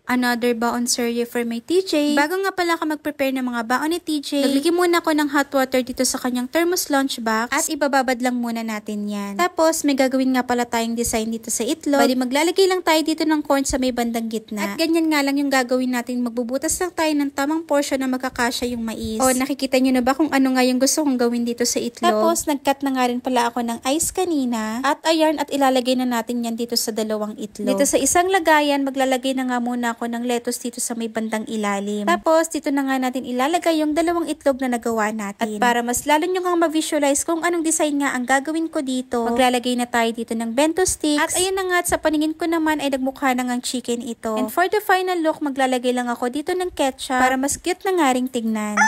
Another baon serye for my TJ. Bago nga pala ako mag-prepare ng mga baon ni TJ, naglagay muna ako ng hot water dito sa kanyang thermos lunch box at ibababad lang muna natin yan. Tapos may gagawin nga pala tayong design dito sa itlog. Bali maglalagay lang tayo dito ng corn sa may bandang gitna. At ganyan nga lang yung gagawin natin. Magbubutas lang tayo ng tamang portion na magkakasya yung mais. O nakikita nyo na ba kung ano nga yung gusto kong gawin dito sa itlog? Tapos nag-cut na nga rin pala ako ng ice kanina. At ayan, at ilalagay na natin yan dito sa dalawang itlog. Dito sa isang lagayan, maglalagay na nga muna ako ng lettuce dito sa may bandang ilalim. Tapos, dito na nga natin ilalagay yung dalawang itlog na nagawa natin. At para mas lalo nyo kang ma-visualize kung anong design nga ang gagawin ko dito, maglalagay na tayo dito ng bento sticks. At ayun na nga, at sa paningin ko naman ay nagmukha na ngang chicken ito. And for the final look, maglalagay lang ako dito ng ketchup para mas cute na nga ring tignan.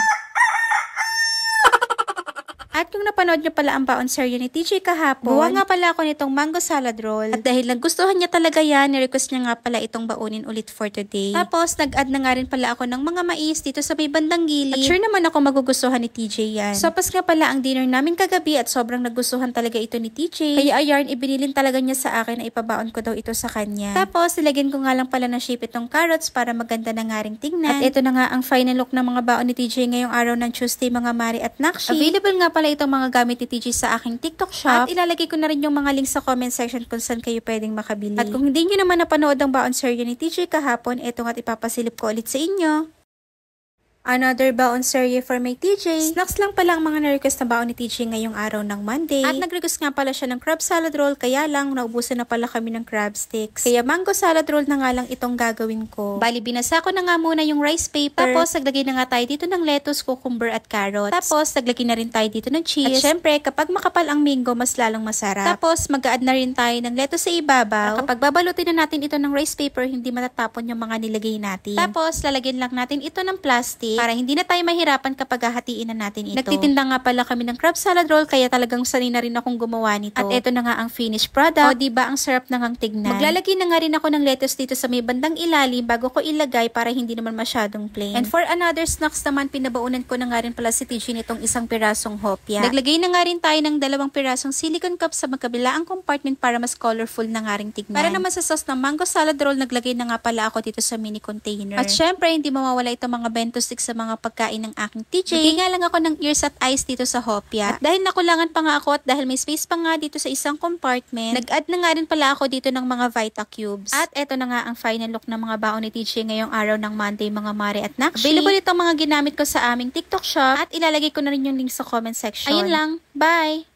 At kung napanood nyo pala ang baon serye ni TJ kahapon, gawa nga pala ako nitong mango salad roll. At dahil nagustuhan niya talaga yan, ni-request niya nga pala itong baunin ulit for today. Tapos, nag-add na nga rin pala ako ng mga mais dito sa may bandang gilid. At sure naman ako magugustuhan ni TJ yan. Sopas nga pala ang dinner namin kagabi at sobrang nagustuhan talaga ito ni TJ. Kaya ayarn, ibinilin talaga niya sa akin na ipabaon ko daw ito sa kanya. Tapos, nilagyan ko nga lang pala ng shape itong carrots para maganda na nga ring tingnan. At ito na nga ang final look ng mga baon ni TJ ngayong araw ng Tuesday, mga mari at nakshi. Available nga pala itong mga gamit ni TJ sa aking TikTok shop. At ilalagay ko na rin yung mga links sa comment section kung saan kayo pwedeng makabili. At kung hindi nyo naman napanood ang baon serye ni TJ kahapon, eto nga't ipapasilip ko ulit sa inyo. Another baon serye for my TJ. Snacks lang pala ang mga na-request na baon ni TJ ngayong araw ng Monday. At nag-request nga pala siya ng crab salad roll, kaya lang naubusan na pala kami ng crab sticks. Kaya mango salad roll na nga lang itong gagawin ko. Bali, binasa ko na nga muna yung rice paper. Tapos, naglagay na nga tayo dito ng lettuce, cucumber at carrots. Tapos, naglagay na rin tayo dito ng cheese. At syempre, kapag makapal ang mango, mas lalong masarap. Tapos, mag-a-add na rin tayo ng lettuce sa ibabaw. At kapag babalutin na natin ito ng rice paper, hindi matatapon yung mga nilagay natin. Tapos, lalagyan lang natin ito ng plastic para hindi na tayo mahirapan kapag hahatiin na natin ito. Nagtitinda nga pala kami ng crab salad roll, kaya talagang sanay na rin akong gumawa nito. At ito na nga ang finished product. O diba, ang sarap na ngang tignan. Maglalagay na nga rin ako ng lettuce dito sa may bandang ilalim bago ko ilagay para hindi naman masyadong plain. And for another snacks naman, pinabaunan ko na nga rin pala si TJ nitong isang pirasong hopya. Naglagay na nga rin tayo ng 2 pirasong silicone cup sa magkabilaang compartment para mas colorful na nga rin tignan. Para naman sa sauce ng mango salad roll, naglagay na nga pala ako dito sa mini container. At syempre, hindi mawawala itong mga bento sticks sa mga pagkain ng aking TJ. Bigay nga lang ako ng ears at eyes dito sa hopya. At dahil nakulangan pa nga ako at dahil may space pa nga dito sa isang compartment, nag-add na nga rin pala ako dito ng mga Vita Cubes. At eto na nga ang final look ng mga baon ni TJ ngayong araw ng Monday, mga mare at nakshi. Available itong mga ginamit ko sa aming TikTok shop at ilalagay ko na rin yung link sa comment section. Ayun lang. Bye!